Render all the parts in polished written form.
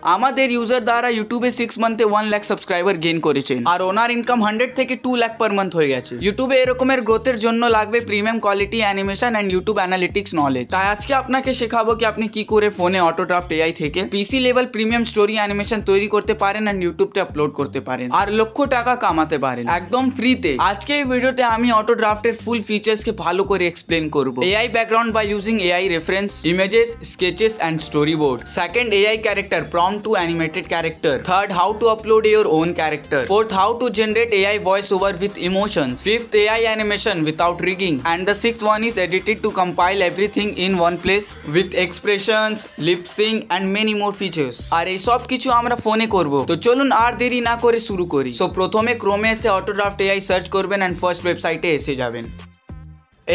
আমাদের ইউজার দ্বারা ইউটিউবে 6 মান্থে 1 লাখ সাবস্ক্রাইবার গেইন করেছেন আর ওনার ইনকাম 100 থেকে 2 লাখ পার মান্থ হয়ে গেছে। ইউটিউবে এরকমের গ্রোথের জন্য লাগবে premium quality animation and YouTube analytics knowledge. তাই আজকে আপনাকে শেখাবো কি আপনি কি করে ফোনে অটোড্রাফট এআই থেকে পিসি লেভেল প্রিমিয়াম স্টোরি অ্যানিমেশন তৈরি করতে পারেন এন্ড ইউটিউবে আপলোড করতে পারেন আর লক্ষ টাকা কামাতে পারেন একদম ফ্রিতে। আজকে এই ভিডিওতে আমি অটোড্রাফটের ফুল ফিচার্স কে ভালো করে এক্সপ্লেন করব। AI background by using AI reference, images, sketches and storyboard. Second, AI character prompt to animated character. Third, how to upload your own character. Fourth, how to generate AI voiceover with emotions. Fifth, AI animation without rigging. And the sixth one is edited to compile everything in one place with expressions, lip sync and many more features. আর এই সব কিছু আমরা ফোনে করব। তো চলুন আর দেরি না করে শুরু করি। সো প্রথমে ক্রোমে এসে অটোড্রাফট এআই সার্চ করবেন এন্ড ফার্স্ট ওয়েবসাইটে এসে যাবেন।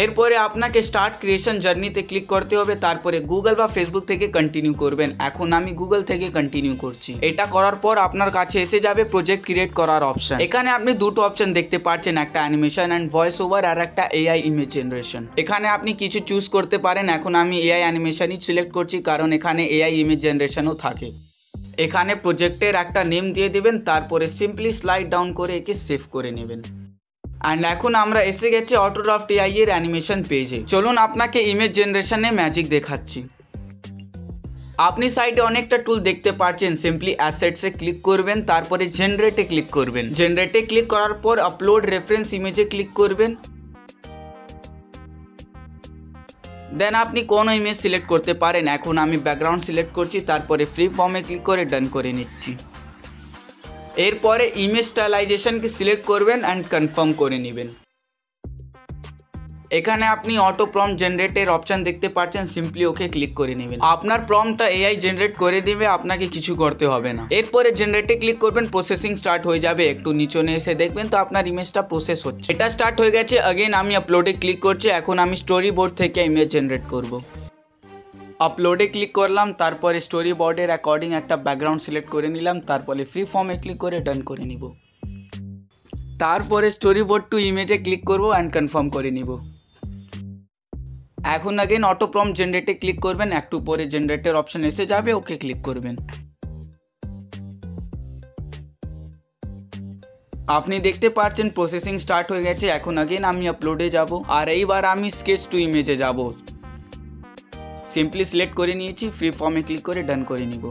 এরপরে আপনাকে স্টার্ট ক্রিয়েশন জার্নিতে ক্লিক করতে হবে, তারপরে গুগল বা ফেসবুক থেকে কন্টিনিউ করবেন। এখন আমি গুগল থেকে কন্টিনিউ করছি। এটা করার পর আপনার কাছে এসে যাবে প্রজেক্ট ক্রিয়েট করার অপশন। এখানে আপনি দুটো অপশন দেখতে পাচ্ছেন, একটা অ্যানিমেশন এন্ড ভয়েস ওভার আর একটা এআই ইমেজ জেনারেশন। এখানে আপনি কিছু চুজ করতে পারেন। এখন আমি এআই অ্যানিমেশনই সিলেক্ট করছি কারণ এখানে এআই ইমেজ জেনারেশনও থাকে। এখানে প্রজেক্টের একটা নেম দিয়ে দেবেন, তারপরে সিম্পলি স্লাইড ডাউন করে একে সেভ করে নেবেন। অ্যান্ড এখন আমরা এসে গেছি অটোড্রাফট এআই এর অ্যানিমেশন পেজে। চলুন আপনাকে ইমেজ জেনারেশনে ম্যাজিক দেখাচ্ছি। আপনি সাইডে অনেকটা টুল দেখতে পাচ্ছেন, সিম্পলি অ্যাসেটসে ক্লিক করবেন, তারপরে জেনারেটে ক্লিক করবেন। জেনারেটে ক্লিক করার পর আপলোড রেফারেন্স ইমেজে ক্লিক করবেন। দেন আপনি কোনো ইমেজ সিলেক্ট করতে পারেন। এখন আমি ব্যাকগ্রাউন্ড সিলেক্ট করছি, তারপরে ফ্রি ফর্মে ক্লিক করে ডান করে নিচ্ছি। এরপরে ইমেজ স্টাইলাইজেশনকে সিলেক্ট করবেন অ্যান্ড কনফার্ম করে নেবেন। এখানে আপনি অটো প্রম্পট জেনারেটের অপশন দেখতে পাচ্ছেন, সিম্পলি ওকে ক্লিক করে নেবেন। আপনার প্রম্পটটা এআই জেনারেট করে দিবে, আপনাকে কিছু করতে হবে না। এরপরে জেনারেটে ক্লিক করবেন, প্রসেসিং স্টার্ট হয়ে যাবে। একটু নিচনে এসে দেখবেন তো আপনার ইমেজটা প্রসেস হচ্ছে। এটা স্টার্ট হয়ে গেছে। अगेन আমি আপলোডে ক্লিক করছি। এখন আমি স্টোরি বোর্ড থেকে ইমেজ জেনারেট করব। আপলোডে ক্লিক করলাম, তারপরে স্টোরি বোর্ডের অ্যাকর্ডিং একটা ব্যাকগ্রাউন্ড সিলেক্ট করে নিলাম, তারপরে ফ্রি ফর্মে ক্লিক করে ডান করে নিব। তারপরে স্টোরি বোর্ড টু ইমেজে ক্লিক করব অ্যান্ড কনফার্ম করে নিব। এখন अगेन অটো প্রম্পট জেনারেটে ক্লিক করবেন। একটু পরে জেনারেটের অপশন এসে যাবে, ওকে ক্লিক করবেন। আপনি দেখতে পাচ্ছেন প্রসেসিং স্টার্ট হয়ে গেছে। এখন अगेन আমি আপলোডে যাব আর এইবার আমি স্কেচ টু ইমেজে যাব। সিম্পলি সিলেক্ট করে নিয়েছি, ফ্রি ফর্মে ক্লিক করে ডান করে নিব।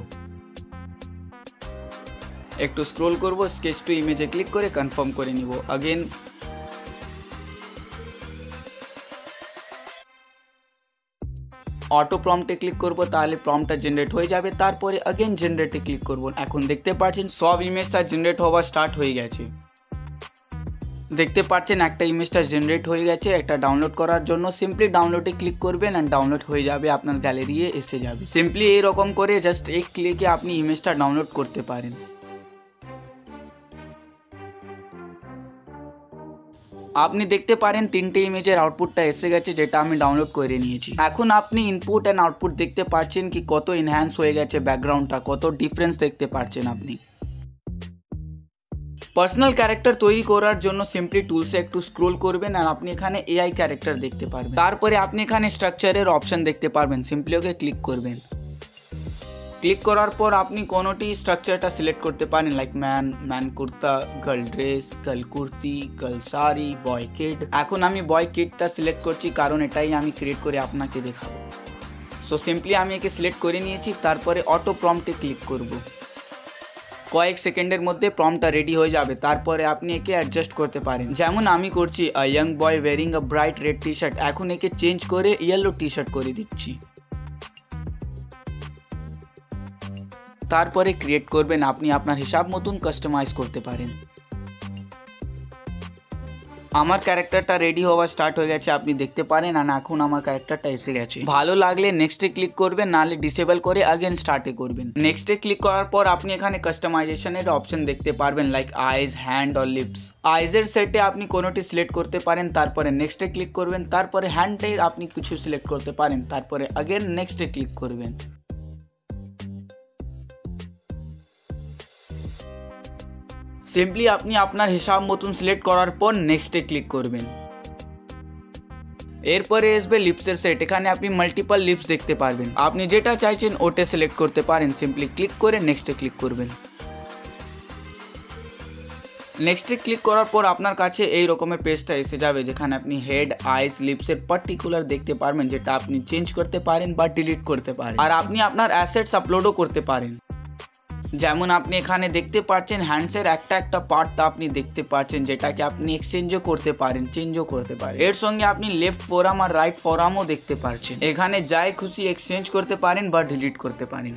একটু স্ক্রল করব, স্কেচ টু ইমেজে ক্লিক করে কনফার্ম করে নিব। अगेन অটো প্রম্পটে ক্লিক করব, তাহলে প্রম্পটটা জেনারেট হয়ে যাবে। তারপরে अगेन জেনারেটে ক্লিক করব। এখন দেখতে পাচ্ছেন সব ইমেজটা জেনারেট হওয়া স্টার্ট হয়ে গেছে। দেখতে পাচ্ছেন একটা ইমেজটা জেনারেট হয়ে গেছে। একটা ডাউনলোড করার জন্য সিম্পলি ডাউনলোডে ক্লিক করবেন অ্যান্ড ডাউনলোড হয়ে যাবে, আপনার গ্যালারিতে এসে যাবে। সিম্পলি এইরকম করে জাস্ট এক ক্লিকে আপনি ইমেজটা ডাউনলোড করতে পারেন। আপনি দেখতে পারেন তিনটে ইমেজের আউটপুটটা এসে গেছে, যেটা আমি ডাউনলোড করে নিয়েছি। এখন আপনি ইনপুট অ্যান্ড আউটপুট দেখতে পাচ্ছেন কি কত এনহ্যান্স হয়ে গেছে ব্যাকগ্রাউন্ডটা, কত ডিফারেন্স দেখতে পাচ্ছেন আপনি। পার্সোনাল ক্যারেক্টার তৈরি করার জন্য সিম্পলি টুলসে একটু স্ক্রোল করবেন আর আপনি এখানে এআই ক্যারেক্টার দেখতে পারবেন। তারপরে আপনি এখানে স্ট্রাকচারের অপশন দেখতে পারবেন, সিম্পলি ওকে ক্লিক করবেন। ক্লিক করার পর আপনি কোনোটি স্ট্রাকচারটা সিলেক্ট করতে পারেন, like man kurta, girl dress, girl kurti, girl sari, boy kid. এখন আমি বয় কিডটা সিলেক্ট করছি কারণ এটাই আমি ক্রিয়েট করে আপনাকে দেখাবো। সো সিম্পলি আমি একে সিলেক্ট করে নিয়েছি, তারপরে অটো প্রম্পটে ক্লিক করব। কয়েক সেকেন্ডের মধ্যে প্রম্পটটা রেডি হয়ে যাবে। তারপরে আপনি একে অ্যাডজাস্ট করতে পারেন, যেমন আমি করছি a young boy wearing a bright red T shirt. এখন একে চেঞ্জ করে ইয়েলো টি শার্ট করে দিচ্ছি। তারপরে ক্রিয়েট করবেন, আপনি আপনার হিসাব মতন কাস্টমাইজ করতে পারেন। আমার ক্যারেক্টারটা রেডি হওয়া স্টার্ট হয়ে গেছে, আপনি দেখতে পারেন। আর এখন আমার ক্যারেক্টারটা এসে গেছে। ভালো লাগলে নেক্সটে ক্লিক করবেন, নাহলে ডিসেবল করে अगेन স্টার্টে করবেন। নেক্সটে ক্লিক করার পর আপনি এখানে কাস্টমাইজেশনের অপশন দেখতে পারবেন, like eyes, hand or lips. আইজের সেটে আপনি কোনোটি সিলেক্ট করতে পারেন, তারপরে নেক্সটে ক্লিক করবেন। তারপরে হ্যান্ডের আপনি কিছু সিলেক্ট করতে পারেন, তারপরে अगेन নেক্সটে ক্লিক করবেন। সিম্পলি আপনি আপনার হিসাব মতন সিলেক্ট করার পর নেক্সটে ক্লিক করবেন। এরপরে আসবে লিপসের সেট। এখানে আপনি মাল্টিপল লিপস দেখতে পারবেন, আপনি যেটা চাইছেন ওটা সিলেক্ট করতে পারেন। সিম্পলি ক্লিক করে নেক্সটে ক্লিক করবেন। নেক্সটে ক্লিক করার পর আপনার কাছে এই রকমের পেজটা এসে যাবে, যেখানে আপনি হেড, আইস, লিপসের পার্টিকুলার দেখতে পারবেন, যেটা আপনি চেঞ্জ করতে পারেন বা ডিলিট করতে পারেন। আর আপনি আপনার অ্যাসেটস আপলোডও করতে পারেন। যেমন আপনি এখানে দেখতে পাচ্ছেন হ্যান্ডসের একটা পার্ট আপনি দেখতে পাচ্ছেন, যেটাকে আপনি এক্সচেঞ্জও করতে পারেন, চেঞ্জও করতে পারেন। এর সঙ্গে আপনি লেফট ফোরাম আর রাইট ফোরামও দেখতে পাচ্ছেন। এখানে যাই খুশি এক্সচেঞ্জ করতে পারেন বা ডিলিট করতে পারেন।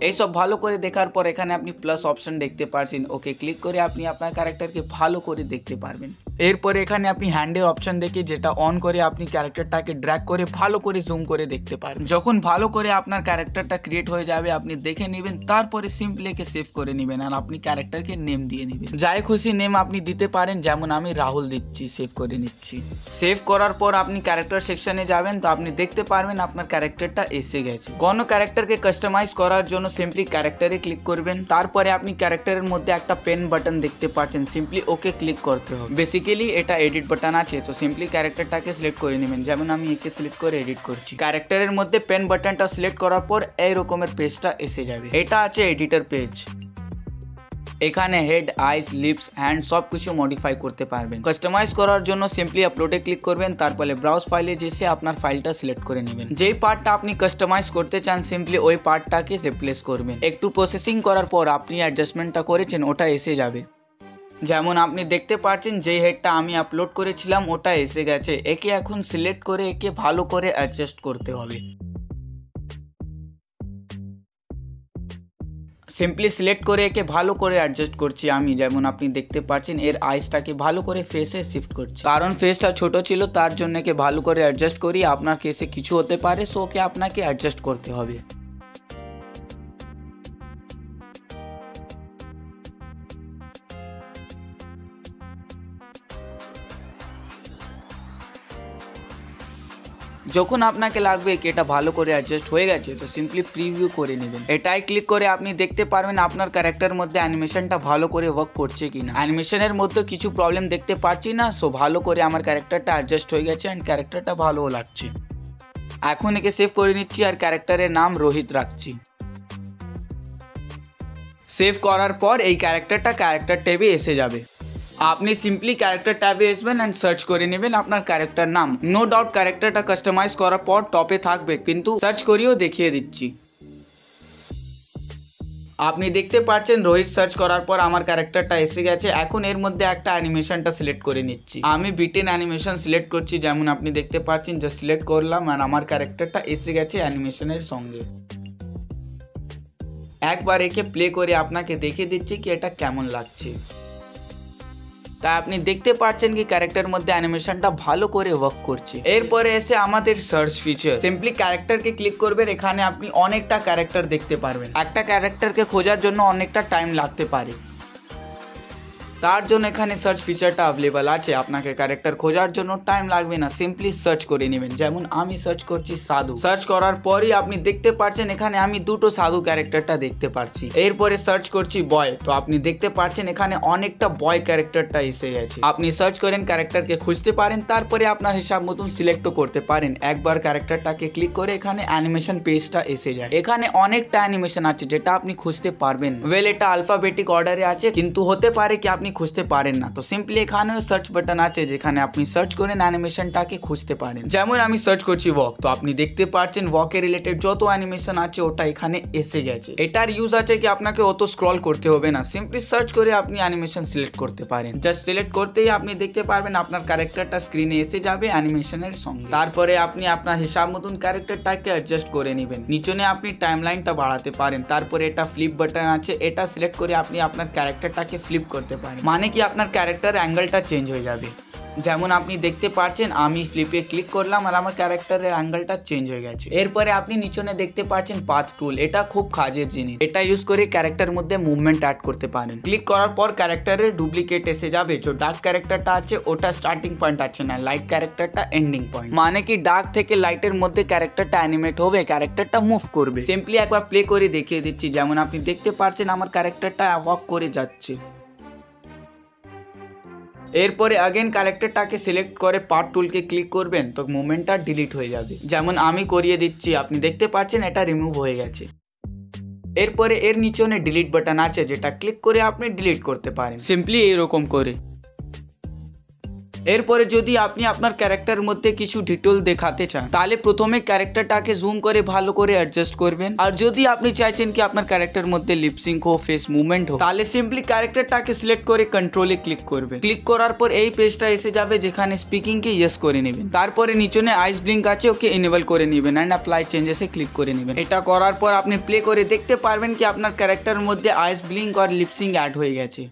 এই সব ভালো করে দেখার পর এখানে আপনি প্লাস অপশন দেখতে পাচ্ছেন, ওকে ক্লিক করে আপনি আপনার ক্যারেক্টারকে ভালো করে দেখতে পারবেন। এরপরে এখানে আপনি হ্যান্ডের অপশন দেখে যেটা অন করে আপনি ক্যারেক্টারটাকে ড্র্যাগ করে ভালো করে জুম করে দেখতে পারবেন। যখন ভালো করে আপনার ক্যারেক্টারটা ক্রিয়েট হয়ে যাবে আপনি দেখে নেবেন, তারপরে সিম্পলি একে সেভ করে নেবেন আর আপনি ক্যারেক্টারকে নেম দিয়ে নেবেন। যাই খুশি নেম আপনি দিতে পারেন, যেমন আমি রাহুল দিচ্ছি, সেভ করে নিচ্ছি। সেভ করার পর আপনি ক্যারেক্টার সেকশনে যাবেন, তো আপনি দেখতে পারবেন আপনার ক্যারেক্টারটা এসে গেছে। কোনো ক্যারেক্টারকে কাস্টমাইজ করার জন্য সিম্পলি ক্যারেক্টারে ক্লিক করবেন, তারপরে আপনি ক্যারেক্টারের মধ্যে একটা পেন বাটন দেখতে পাচ্ছেন, সিম্পলি ওকে ক্লিক করতে হবে। বেসিক্যালি এটা এডিট বাটন আছে, তো সিম্পলি ক্যারেক্টারটাকে সিলেক্ট করে নেবেন। যেমন আমি একে সিলেক্ট করে এডিট করছি। ক্যারেক্টারের মধ্যে পেন বাটনটা সিলেক্ট করার পর এই রকমের পেজটা এসে যাবে। এটা আছে এডিটর পেজ। এখানে হেড, আইস, লিপস, হ্যান্ড সব কিছু মডিফাই করতে পারবেন। কাস্টমাইজ করার জন্য সিম্পলি আপলোডে ক্লিক করবেন, তারপরে ব্রাউজ ফাইলে যেসে আপনার ফাইলটা সিলেক্ট করে নেবেন। যেই পার্টটা আপনি কাস্টমাইজ করতে চান সিম্পলি ওই পার্টটাকে রিপ্লেস করবেন। একটু প্রসেসিং করার পর আপনি অ্যাডজাস্টমেন্টটা করেছেন ওটা এসে যাবে। যেমন আপনি দেখতে পাচ্ছেন যে হেডটা আমি আপলোড করেছিলাম ওটা এসে গেছে। একে এখন সিলেক্ট করে একে ভালো করে অ্যাডজাস্ট করতে হবে। সিম্পলি সিলেক্ট করে একে ভালো করে অ্যাডজাস্ট করছি আমি। যেমন আপনি দেখতে পাচ্ছেন এর আইসটাকে ভালো করে ফেসে শিফট করছি, কারণ ফেসটা ছোট ছিল তার জন্য একে ভালো করে অ্যাডজাস্ট করি। আপনার কেসে কিছু হতে পারে, সো ওকে আপনাকে অ্যাডজাস্ট করতে হবে। যখন আপনাকে লাগবে কি এটা ভালো করে অ্যাডজাস্ট হয়ে গেছে, তো সিম্পলি প্রিভিউ করে নেবেন। এটাই ক্লিক করে আপনি দেখতে পারবেন আপনার ক্যারেক্টারের মধ্যে অ্যানিমেশনটা ভালো করে ওয়ার্ক করছে কিনা। অ্যানিমেশনের মধ্যে কিছু প্রবলেম দেখতে পাচ্ছি না, সো ভালো করে আমার ক্যারেক্টারটা অ্যাডজাস্ট হয়ে গেছে অ্যান্ড ক্যারেক্টারটা ভালোও লাগছে। এখন একে সেভ করে নিচ্ছি আর ক্যারেক্টারের নাম রোহিত রাখছি। সেভ করার পর এই ক্যারেক্টারটা ক্যারেক্টার ট্যাবে এসে যাবে। আপনি সিম্পলি ক্যারেক্টার ট্যাবে আসবেন অ্যান্ড সার্চ করে নেবেন আপনার ক্যারেক্টার নাম। নো ডাউট ক্যারেক্টারটা কাস্টমাইজ করার পর টপে থাকবে, কিন্তু সার্চ করিয়েও দেখিয়ে দিচ্ছি। আপনি দেখতে পাচ্ছেন রোহিত সার্চ করার পর আমার ক্যারেক্টারটা এসে গেছে। এখন এর মধ্যে একটা অ্যানিমেশনটা সিলেক্ট করে নিচ্ছি। আমি বিটেন অ্যানিমেশন সিলেক্ট করছি, যেমন আপনি দেখতে পাচ্ছেন যে সিলেক্ট করলাম আর আমার ক্যারেক্টারটা এসে গেছে অ্যানিমেশনের সঙ্গে। একবার একে প্লে করে আপনাকে দেখিয়ে দিচ্ছি কি এটা কেমন লাগছে। তাই আপনি দেখতে পাচ্ছেন কি ক্যারেক্টার মধ্যে অ্যানিমেশনটা ভালো করে ওয়ার্ক করছে। এরপরে এসে আমাদের সার্চ ফিচার। সিম্পলি ক্যারেক্টারকে ক্লিক করবেন, এখানে আপনি অনেকটা ক্যারেক্টার দেখতে পারবেন। একটা ক্যারেক্টারকে খোঁজার জন্য অনেকটা টাইম লাগতে পারে, তার জন্য এখানে সার্চ ফিচারটা অ্যাভেলেবল আছে। আপনাকে ক্যারেক্টার খোঁজার জন্য টাইম লাগবে না, সিম্পলি সার্চ করে নেবেন। যেমন আমি সার্চ করছি সাধু। সার্চ করার পরই আপনি দেখতে পাচ্ছেন এখানে আমি দুটো সাধু ক্যারেক্টারটা দেখতে পাচ্ছি। এরপরে সার্চ করছি বয়, তো আপনি দেখতে পাচ্ছেন এখানে অনেকটা বয় ক্যারেক্টারটা এসে গেছে। আপনি সার্চ করেন ক্যারেক্টারকে খুঁজতে পারেন, তারপরে আপনার হিসাব মতন সিলেক্টও করতে পারেন। একবার ক্যারেক্টারটাকে ক্লিক করে এখানে অ্যানিমেশন পেজটা এসে যায়। এখানে অনেকটা অ্যানিমেশন আছে যেটা আপনি খুঁজতে পারবেন। ওয়েল এটা আলফাবেটিক অর্ডারে আছে, কিন্তু হতে পারে কি আপনি খুঁজতে পারেন না, তো সিম্পলি এখানে সার্চ বাটন আছে যেখানে আপনি সার্চ করেন অ্যানিমেশনটাকে খুঁজতে পারেন। যেমন আমি সার্চ করছি ওয়াক, তো আপনি দেখতে পাচ্ছেন ওয়াকের রিলেটেড যত অ্যানিমেশন আছে ওটা এখানে এসে গেছে। এটার ইউজ আছে কি আপনাকে অত স্ক্রল করতে হবে না, সিম্পলি সার্চ করে আপনি অ্যানিমেশন সিলেক্ট করতে পারেন। জাস্ট সিলেক্ট করতেই আপনি দেখতে পারবেন আপনার ক্যারেক্টারটা স্ক্রিনে এসে যাবে অ্যানিমেশনের সঙ্গে। তারপরে আপনি আপনার হিসাব মতন ক্যারেক্টারটাকে অ্যাডজাস্ট করে নেবেন। নিচনে আপনি টাইমলাইনটা বাড়াতে পারেন। তারপরে এটা ফ্লিপ বাটন আছে, এটা সিলেক্ট করে আপনি আপনার ক্যারেক্টারটাকে ফ্লিপ করতে পারেন, মানে কি আপনার ক্যারেক্টার অ্যাঙ্গেলটা চেঞ্জ হয়ে যাবে। যেমন আপনি দেখতে পাচ্ছেন আমি ফ্লিপে ক্লিক করলাম আর আমার ক্যারেক্টারের অ্যাঙ্গেলটা চেঞ্জ হয়ে গেছে। এরপরে আপনি নিচনে দেখতে পাচ্ছেন পাথ টুল, এটা খুব কাজের জিনিস। এটা ইউজ করে ক্যারেক্টারের মধ্যে মুভমেন্ট অ্যাড করতে পারেন। ক্লিক করার পর ক্যারেক্টারের ডুপ্লিকেট এসে যাবে। যে ডার্ক ক্যারেক্টারটা আছে ওটা স্টার্টিং পয়েন্ট আছে না, লাইট ক্যারেক্টারটা এন্ডিং পয়েন্ট, মানে কি ডার্ক থেকে লাইটের মধ্যে ক্যারেক্টারটা অ্যানিমেট হবে, ক্যারেক্টারটা মুভ করবে। সিম্পলি একবার প্লে করে দেখিয়ে দিচ্ছি। যেমন আপনি দেখতে পাচ্ছেন আমার ক্যারেক্টারটা ওয়াক করে যাচ্ছে। এরপরে আগেন ক্যারেক্টারটাকে সিলেক্ট করে পার্ট টুলকে ক্লিক করবেন, তো মুভমেন্টটা ডিলিট হয়ে যাবে। যেমন আমি করিয়ে দিচ্ছি, আপনি দেখতে পাচ্ছেন এটা রিমুভ হয়ে গেছে। এরপরে এর নিচনে ডিলিট বাটন আছে, যেটা ক্লিক করে আপনি ডিলিট করতে পারেন সিম্পলি এইরকম করে। এরপরে যদি আপনি আপনার ক্যারেক্টারের মধ্যে কিছু ডিটেল দেখাতে চান, তাহলে প্রথমে ক্যারেক্টারটাকে জুম করে ভালো করে অ্যাডজাস্ট করবেন। আর যদি আপনি চাইছেন কি আপনার ক্যারেক্টারের মধ্যে লিপসিং হো, ফেস মুভমেন্ট হো, তাহলে সিম্পলি ক্যারেক্টারটাকে সিলেক্ট করে কন্ট্রোলে ক্লিক করবেন। ক্লিক করার পর এই পেজটা এসে যাবে, যেখানে স্পিকিং কে ইয়েস করে নেবেন। তারপরে নিচনে আইস ব্লিঙ্ক আছে, ওকে এনেবল করে নেবেন এন্ড অ্যাপ্লাই চেঞ্জেসে ক্লিক করে নেবেন। এটা করার পর আপনি প্লে করে দেখতে পারবেন কি আপনার ক্যারেক্টারের মধ্যে আইস ব্লিঙ্ক আর লিপসিং অ্যাড হয়ে গেছে।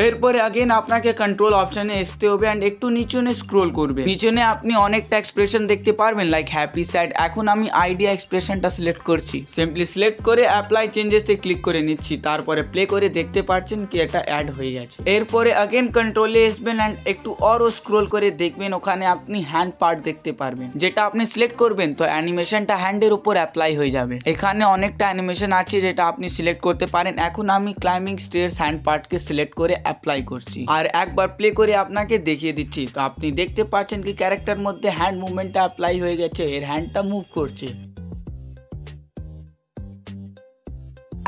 এরপরে আগেন আপনাকে কন্ট্রোল অপশনে আসতে হবে এন্ড একটু নিচনে স্ক্রোল করবে। নিচনে আপনি অনেকটা এক্সপ্রেশন দেখতে পারবেন, লাইক হ্যাপি, স্যাড। এখন আমি আইডিয়া এক্সপ্রেশনটা সিলেক্ট করছি, সিম্পলি সিলেক্ট করে অ্যাপ্লাই চেঞ্জেসে ক্লিক করে নিচ্ছি। তারপরে প্লে করে দেখতে পাচ্ছেন কি এটা অ্যাড হয়ে গেছে। এরপরে আগেন কন্ট্রোলে আসবেন এন্ড একটু আরও স্ক্রোল করে দেখবেন, ওখানে আপনি হ্যান্ড পার্ট দেখতে পারবেন। যেটা আপনি সিলেক্ট করবেন তো অ্যানিমেশনটা হ্যান্ডের উপর অ্যাপ্লাই হয়ে যাবে। এখানে অনেকটা অ্যানিমেশন আছে যেটা আপনি সিলেক্ট করতে পারেন। এখন আমি ক্লাইম্বিং স্টেয়ার্স হ্যান্ড পার্টকে সিলেক্ট করে অ্যাপ্লাই করছি আর একবার প্লে করে আপনাকে দেখিয়ে দিচ্ছি। তো আপনি দেখতে পাচ্ছেন কি ক্যারেক্টার মধ্যে হ্যান্ড মুভমেন্টটা অ্যাপ্লাই হয়ে গেছে, এর হ্যান্ডটা মুভ করছে।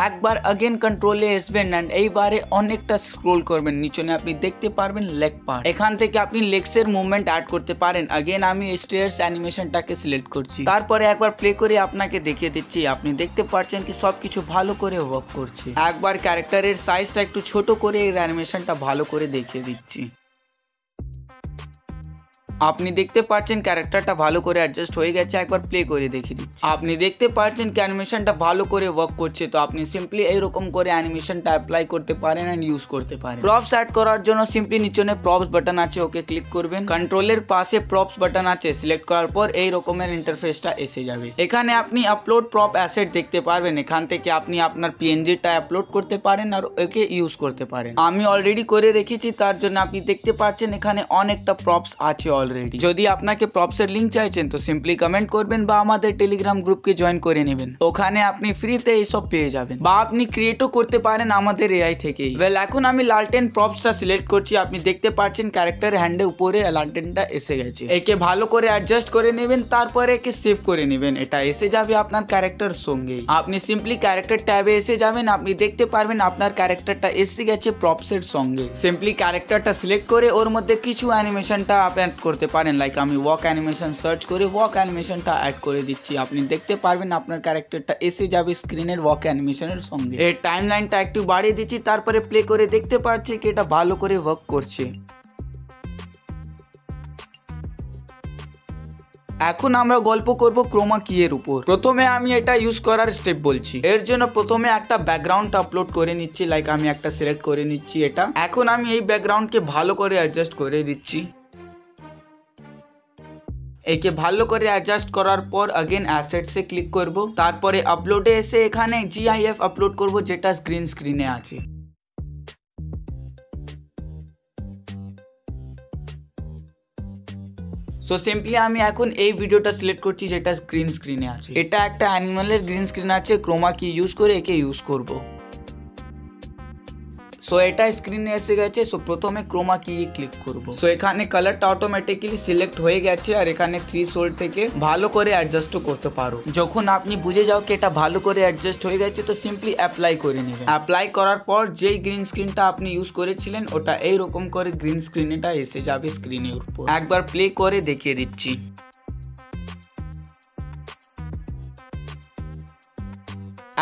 একবার আগেন কন্ট্রোলে আসবেন এন্ড এইবারে অনেকটা স্ক্রোল করবেন, নিচনে আপনি দেখতে পারবেন লেগ পার্ট। এখান থেকে আপনি লেগসের মুভমেন্ট অ্যাড করতে পারেন। আগেন আমি স্টেয়ার্স অ্যানিমেশনটাকে সিলেক্ট করছি, তারপরে একবার প্লে করে আপনাকে দেখিয়ে দিচ্ছি। আপনি দেখতে পাচ্ছেন কি সবকিছু ভালো করে ওয়ার্ক করছে। একবার ক্যারেক্টারের সাইজটা একটু ছোট করে এর অ্যানিমেশনটা ভালো করে দেখিয়ে দিচ্ছি। আপনি দেখতে পাচ্ছেন ক্যারেক্টারটা ভালো করে অ্যাডজাস্ট হয়ে গেছে। একবার প্লে করে দেখিয়ে দিচ্ছি। আপনি দেখতে পাচ্ছেন কি অ্যানিমেশনটা ভালো করে ওয়ার্ক করছে। তো আপনি সিম্পলি এইরকম করে অ্যানিমেশনটা অ্যাপ্লাই করতে পারেন এন্ড ইউজ করতে পারেন। প্রপস অ্যাড করার জন্য সিম্পলি নিচনে প্রপস বাটন আছে, ওকে ক্লিক করবেন। কন্ট্রোলের পাশে প্রপস বাটন আছে, সিলেক্ট করার পর এই রকমের ইন্টারফেসটা এসে যাবে। এখানে আপনি আপলোড প্রপ অ্যাসেট দেখতে পারবেন। এখান থেকে আপনি আপনার পিএনজিটা আপলোড করতে পারেন আর ওকে ইউজ করতে পারেন। আমি অলরেডি করে রেখেছি, তার জন্য আপনি দেখতে পাচ্ছেন এখানে অনেকটা প্রপস আছে অলরেডি। যদি আপনাকে প্রপসের লিংক চাইছেন তো সিম্পলি কমেন্ট করবেন বা আমাদের টেলিগ্রাম গ্রুপকে জয়েন করে নেবেন। ওখানে আপনি ফ্রিতে এইসব পেয়ে যাবেন বা আপনি ক্রিয়েটও করতে পারেন আমাদের এআই থেকেই। এখন আমি লালটেন প্রপসটা সিলেক্ট করছি। আপনি দেখতে পাচ্ছেন ক্যারেক্টার হ্যান্ডের উপরে লালটেনটা এসে গেছে। একে ভালো করে অ্যাডজাস্ট করে নেবেন, তারপরে একে সেভ করে নেবেন। এটা এসে যাবে আপনার ক্যারেক্টার সঙ্গেই। আপনি সিম্পলি ক্যারেক্টার ট্যাবে এসে যাবেন, আপনি দেখতে পারবেন আপনার ক্যারেক্টারটা এসে গেছে প্রপসের সঙ্গে। সিম্পলি ক্যারেক্টারটা সিলেক্ট করে ওর মধ্যে কিছু অ্যানিমেশনটা অ্যাড করতে পারেন, লাইক আমি ওয়াক অ্যানিমেশন সার্চ করে ওয়াক অ্যানিমেশনটা অ্যাড করে দিচ্ছি। আপনি দেখতে পারবেন আপনার ক্যারেক্টারটা এসে যাবে স্ক্রিনের ওয়াক অ্যানিমেশনের সঙ্গে। এর টাইমলাইনটা একটু বাড়িয়ে দিচ্ছি, তারপরে প্লে করে দেখতে পাচ্ছি কি এটা ভালো করে ওয়ার্ক করছে। এখন আমরা গল্প করব ক্রোমা কি এর উপর। প্রথমে আমি এটা ইউজ করার স্টেপ বলছি। এর জন্য প্রথমে একটা ব্যাকগ্রাউন্ড আপলোড করে নিচ্ছি, লাইক আমি একটা সিলেক্ট করে নিচ্ছি এটা। এখন আমি এই ব্যাকগ্রাউন্ডকে ভালো করে অ্যাডজাস্ট করে দিচ্ছি। একে ভালো করে অ্যাডজাস্ট করার পর আগেন অ্যাসেটসে ক্লিক করব, তারপরে আপলোডে এসে এখানে জিআইএফ আপলোড করব যেটা গ্রিন স্ক্রিনে আছে। সো সিম্পলি আমি এখন এই ভিডিওটা সিলেক্ট করছি যেটা গ্রিন স্ক্রিনে আছে। এটা একটা অ্যানিমালের গ্রিন স্ক্রিন আছে, ক্রোমা কি ইউজ করে একে ইউজ করব। সো এটা স্ক্রিনে এসে গেছে। সো প্রথমে ক্রোমা কি ক্লিক করব। সো এখানে কালারটা অটোমেটিক্যালি সিলেক্ট হয়ে গেছে আর এখানে থ্রেশহোল্ড থেকে ভালো করে অ্যাডজাস্টও করতে পারো। যখন আপনি বুঝে যাও কি এটা ভালো করে অ্যাডজাস্ট হয়ে গেছে তো সিম্পলি অ্যাপ্লাই করে নেবেন। অ্যাপ্লাই করার পর যেই গ্রিন স্ক্রিনটা আপনি ইউজ করেছিলেন ওটা এইরকম করে গ্রিন স্ক্রিনটা এসে যাবে স্ক্রিনের উপর। একবার প্লে করে দেখিয়ে দিচ্ছি।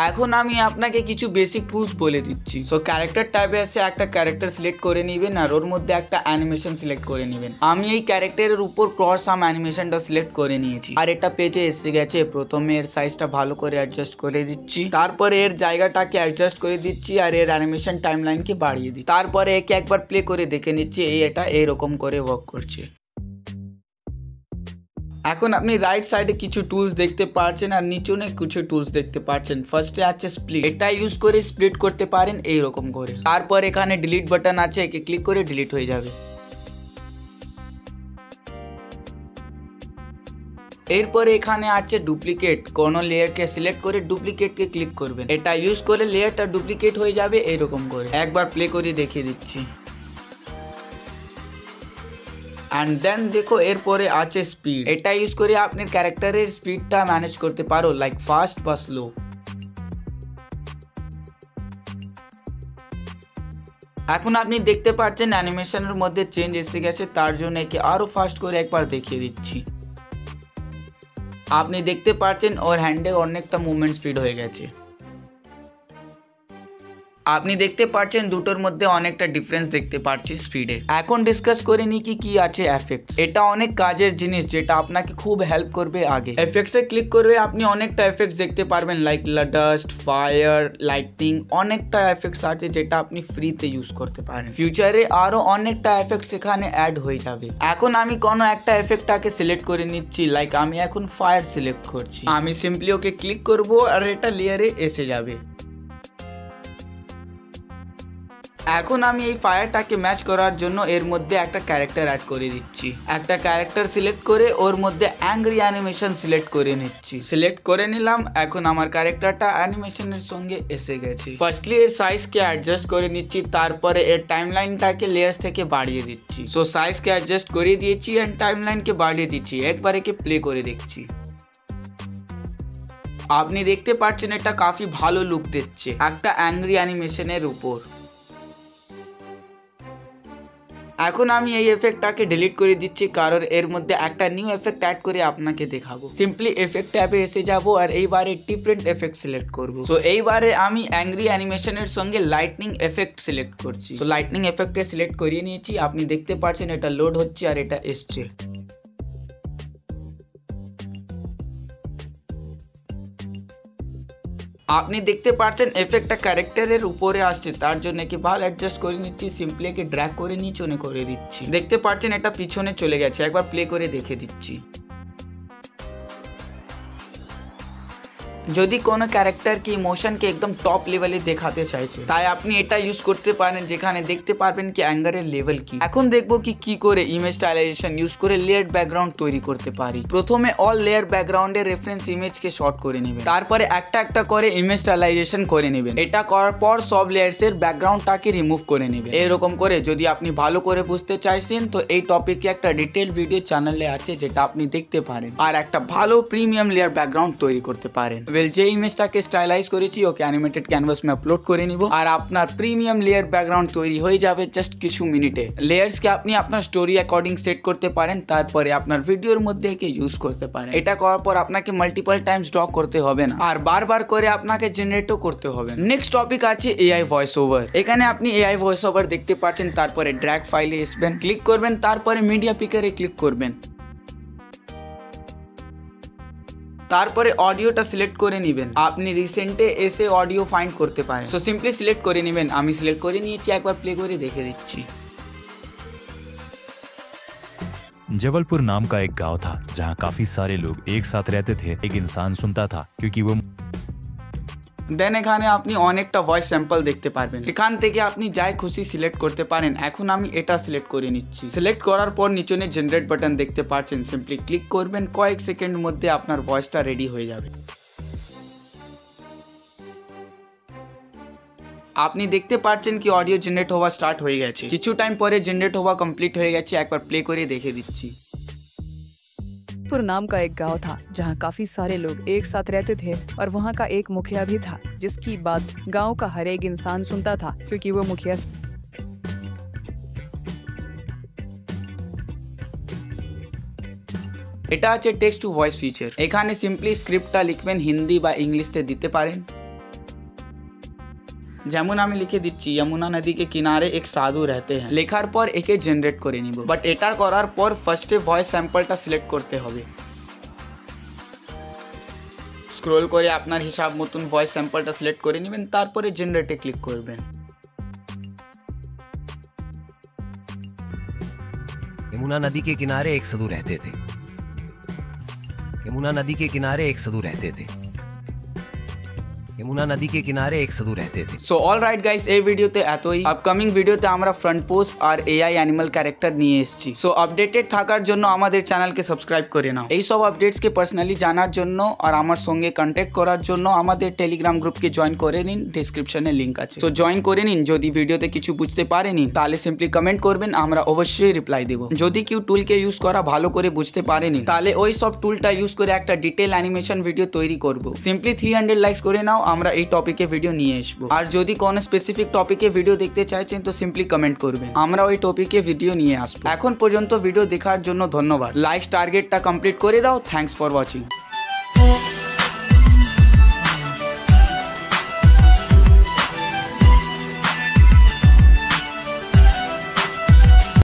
এখন আমি আপনাকে কিছু বেসিক টুলস বলে দিচ্ছি। সো ক্যারেক্টার ট্যাবে এসে একটা ক্যারেক্টার সিলেক্ট করে নেবেন আর ওর মধ্যে একটা অ্যানিমেশন সিলেক্ট করে নেবেন। আমি এই ক্যারেক্টারের উপর ক্রস আর্ম অ্যানিমেশনটা সিলেক্ট করে নিয়েছি আর এটা পেজে এসে গেছে। প্রথমে এর সাইজটা ভালো করে অ্যাডজাস্ট করে দিচ্ছি, তারপরে এর জায়গাটাকে অ্যাডজাস্ট করে দিচ্ছি আর এর অ্যানিমেশন টাইমলাইনকে বাড়িয়ে দিচ্ছি। তারপরে একে একবার প্লে করে দেখে নিচ্ছি এটা এইরকম করে ওয়ার্ক করছে। এখন আপনি রাইট সাইডে কিছু টুলস দেখতে পাচ্ছেন আর নিচনে কিছু টুলস দেখতে পাচ্ছেন। ফার্স্টে আছে স্প্লিট, এটা ইউজ করে স্প্লিট করতে পারেন এইরকম করে। তারপর এখানে ডিলিট বাটন আছে, একে ক্লিক করে ডিলিট হয়ে যাবে। এরপরে এখানে আছে ডুপ্লিকেট, কোনো লেয়ারকে সিলেক্ট করে ডুপ্লিকেটকে ক্লিক করবেন। এটা ইউজ করে লেয়ারটা ডুপ্লিকেট হয়ে যাবে এইরকম করে। একবার প্লে করে দেখিয়ে দিচ্ছি। অ্যান্ড দেন দেখো এরপরে আছে স্পিড। এটা ইউজ করে আপনি ক্যারেক্টারের স্পিডটা ম্যানেজ করতে পারো, লাইক ফাস্ট বা স্লো। এখন আপনি দেখতে পাচ্ছেন অ্যানিমেশনের মধ্যে চেঞ্জ এসে গেছে, তার জন্য একে আরো ফাস্ট করে একবার দেখিয়ে দিচ্ছি। আপনি দেখতে পাচ্ছেন ওর হ্যান্ডে অনেকটা মুভমেন্ট স্পিড হয়ে গেছে। আপনি দেখতে পাচ্ছেন দুটোর মধ্যে অনেকটা ডিফারেন্স দেখতে পাচ্ছি স্পিডে। এখন ডিসকাস করে নি কি আছে এফেক্টস। এটা অনেক কাজের জিনিস যেটা আপনাকে খুব হেল্প করবে আগে। এফেক্টসে ক্লিক করবে আপনি অনেকটা এফেক্টস দেখতে পারবেন, লাইক ডাস্ট, ফায়ার, লাইটনিং, অনেকটা এফেক্টস আছে যেটা আপনি ফ্রিতে ইউজ করতে পারেন। ফিউচারে আরো অনেকটা এফেক্টস এখানে অ্যাড হয়ে যাবে। এখন আমি কোনো একটা এফেক্টটাকে সিলেক্ট করে নিচ্ছি, লাইক আমি এখন ফায়ার সিলেক্ট করছি। আমি সিম্পলি ওকে ক্লিক করব আর এটা লেয়ারে এসে যাবে। এখন আমি এই ফায়ারটাকে ম্যাচ করার জন্য এর মধ্যে একটা ক্যারেক্টার অ্যাড করে দিচ্ছি। একটা ক্যারেক্টার সিলেক্ট করে ওর মধ্যে অ্যাংরি অ্যানিমেশন সিলেক্ট করে নিচ্ছি। সিলেক্ট করে নিলাম। এখন আমার ক্যারেক্টারটা অ্যানিমেশনের সঙ্গে এসে গেছে। ফার্স্টলি এর সাইজকে অ্যাডজাস্ট করে নিচ্ছি, তারপরে এর টাইমলাইনটাকে লেয়ার্স থেকে বাড়িয়ে দিচ্ছি। সো সাইজকে অ্যাডজাস্ট করে দিয়েছি এন্ড টাইমলাইনকে বাড়িয়ে দিচ্ছি। একবার একে প্লে করে দেখছি। আপনি দেখতে পাচ্ছেন এটা কাফি ভালো লুক দিচ্ছে একটা অ্যাংরি অ্যানিমেশনের উপর। এখন আমি এই এফেক্টটাকে ডিলিট করে দিচ্ছি, কারণ এর মধ্যে একটা নিউ এফেক্ট অ্যাড করে আপনাকে দেখাবো। সিম্পলি এফেক্ট ট্যাবে এসে যাব আর এইবারে ডিফারেন্ট এফেক্ট সিলেক্ট করব। সো এইবারে আমি অ্যাংরি অ্যানিমেশনের সঙ্গে লাইটনিং এফেক্ট সিলেক্ট করছি। সো লাইটনিং এফেক্টে সিলেক্ট করিয়ে নিয়েছি। আপনি দেখতে পাচ্ছেন এটা লোড হচ্ছে আর এটা এসছে। আপনি দেখতে পাচ্ছেন এফেক্টটা ক্যারেক্টারের উপরে আসছে, তার জন্য কি ভালো অ্যাডজাস্ট করে নিচ্ছি। সিম্পলি একে ড্র্যাগ করে নিচনে করে দিচ্ছি। দেখতে পাচ্ছেন এটা পিছনে চলে গেছে। একবার প্লে করে দেখে দিচ্ছি। যদি কোনো ক্যারেক্টার কি ইমোশনকে একদম টপ লেভেলে দেখাতে চাইছে, তাই আপনি এটা ইউজ করতে পারেন, যেখানে দেখতে পারবেন কি অ্যাঙ্গারের লেভেল কি। এখন দেখবো কি করে ইমেজ স্টাইলাইজেশন ইউজ করে লেয়ার ব্যাকগ্রাউন্ড তৈরি করতে পারি। প্রথমে অল লেয়ার ব্যাকগ্রাউন্ডের রেফারেন্স ইমেজকে শর্ট করে নেবেন, তারপরে একটা একটা করে ইমেজ স্টাইলাইজেশন করে নেবেন। এটা করার পর সব লেয়ার্সের ব্যাকগ্রাউন্ডটাকে রিমুভ করে নেবেন। এরকম করে যদি আপনি ভালো করে বুঝতে চাইছেন তো এই টপিকে একটা ডিটেল ভিডিও চ্যানেলে আছে, যেটা আপনি দেখতে পারেন আর একটা ভালো প্রিমিয়াম লেয়ার ব্যাকগ্রাউন্ড তৈরি করতে পারেন। যে ইমেজটাকে স্টাইলাইজ করেছি ওকে অ্যানিমেটেড ক্যানভাস মে আপলোড করে নিব আর আপনার প্রিমিয়াম লেয়ার ব্যাকগ্রাউন্ড তৈরি হয়ে যাবে জাস্ট কিছু মিনিটে। লেয়ার্সকে আপনি আপনার স্টোরি অ্যাকর্ডিং সেট করতে পারেন, তারপরে আপনার ভিডিওর মধ্যে একে ইউজ করতে পারেন। এটা করার পর আপনাকে মাল্টিপল টাইমস ড্র করতে হবে না আর বারবার করে আপনাকে জেনারেটও করতে হবে। নেক্সট টপিক আছে এআই ভয়েস ওভার। এখানে আপনি এআই ভয়েস ওভার দেখতে পাচ্ছেন, তারপরে ড্র্যাগ ফাইলে আসবেন, ক্লিক করবেন, তারপরে মিডিয়া পিকারে ক্লিক করবেন, তারপরে অডিওটা সিলেক্ট করে নেবেন। আপনি রিসেন্টে এসে অডিও ফাইন্ড করতে পারেন। সো সিম্পলি সিলেক্ট করে নেবেন। আমি সিলেক্ট করে নিয়েছি, একবার প্লে করে দেখে দিচ্ছি। जबलपुर नाम का एक गांव था जहां काफी सारे लोग एक साथ रहते थे। एक इंसान सुनता था क्योंकि वो দেন এখানে আপনি অনেকটা ভয়েস স্যাম্পল দেখতে পারবেন। এখান থেকে আপনি যাই খুশি সিলেক্ট করতে পারেন। এখন আমি এটা সিলেক্ট করে নিচ্ছি। সিলেক্ট করার পর নিচনে জেনারেট বাটন দেখতে পাচ্ছেন, সিম্পলি ক্লিক করবেন। কয়েক সেকেন্ড মধ্যে আপনার ভয়েসটা রেডি হয়ে যাবে। আপনি দেখতে পাচ্ছেন কি অডিও জেনারেট হওয়া স্টার্ট হয়ে গেছে। কিছু টাইম পরে জেনারেট হওয়া কমপ্লিট হয়ে গেছে। একবার প্লে করে দেখে দিচ্ছি। जबलपुर नाम का एक गांव था जहां काफी सारे लोग एक साथ रहते थे और वहां का एक मुखिया भी था, जिसकी बात गांव का हर एक इंसान सुनता था क्योंकि वो मुखिया এটা আছে টেক্সট টু ভয়েস ফিচার। এখানে সিম্পলি স্ক্রিপ্টটা লিখবেন, হিন্দি বা ইংলিশে দিতে পারেন। যেমন আমি লিখে দিচ্ছি যমুনা নদী के किनारे एक साधु रहते हैं। লেখার পর একে জেনারেট করে নিব। বাট এটা করার পর ফার্স্টে ভয়েস স্যাম্পলটা সিলেক্ট করতে হবে। স্ক্রল করে আপনার হিসাব মতন ভয়েস স্যাম্পলটা সিলেক্ট করে নেবেন, তারপরে জেনারেটে ক্লিক করবেন। यमुना नदी के किनारे एक साधु रहते थे। यमुना नदी के किनारे एक साधु रहते थे। यमुना नदी के किनारे एक साधु रहते थे। সো অল রাইট গাইস, এই ভিডিওতে এতই। আপকামিং ভিডিওতে আমরা ফ্রন্ট পোস্ট আর এআই অ্যানিমাল ক্যারেক্টার নিয়ে এসেছি। সো আপডেটেড থাকার জন্য আমাদের চ্যানেলকে সাবস্ক্রাইব করে নাও। এই সব আপডেটসকে পার্সোনালি জানার জন্য আর আমার সঙ্গে কন্ট্যাক্ট করার জন্য আমাদের টেলিগ্রাম গ্রুপকে জয়েন করে নিন, ডেসক্রিপশনে লিংক আছে। সো জয়েন করে নিন। যদি ভিডিওতে কিছু বুঝতে পারেনি তাহলে সিম্পলি কমেন্ট করবেন, আমরা অবশ্যই রিপ্লাই দেব। যদি কেউ টুলকে ইউজ করা ভালো করে বুঝতে পারেনি তাহলে ওই সব টুলটা ইউজ করে একটা ডিটেল অ্যানিমেশন ভিডিও তৈরি করব। সিম্পলি 300 লাইকস করে নাও, আমরা এই টপিকে ভিডিও নিয়ে আসবো। আর যদি কোনো স্পেসিফিক টপিকে ভিডিও দেখতে চাইছেন তো সিম্পলি কমেন্ট করবেন, আমরা ওই টপিকে ভিডিও নিয়ে আসবো। এখন পর্যন্ত ভিডিও দেখার জন্য ধন্যবাদ। লাইকস টার্গেটটা কমপ্লিট করে দাও। Thanks for watching.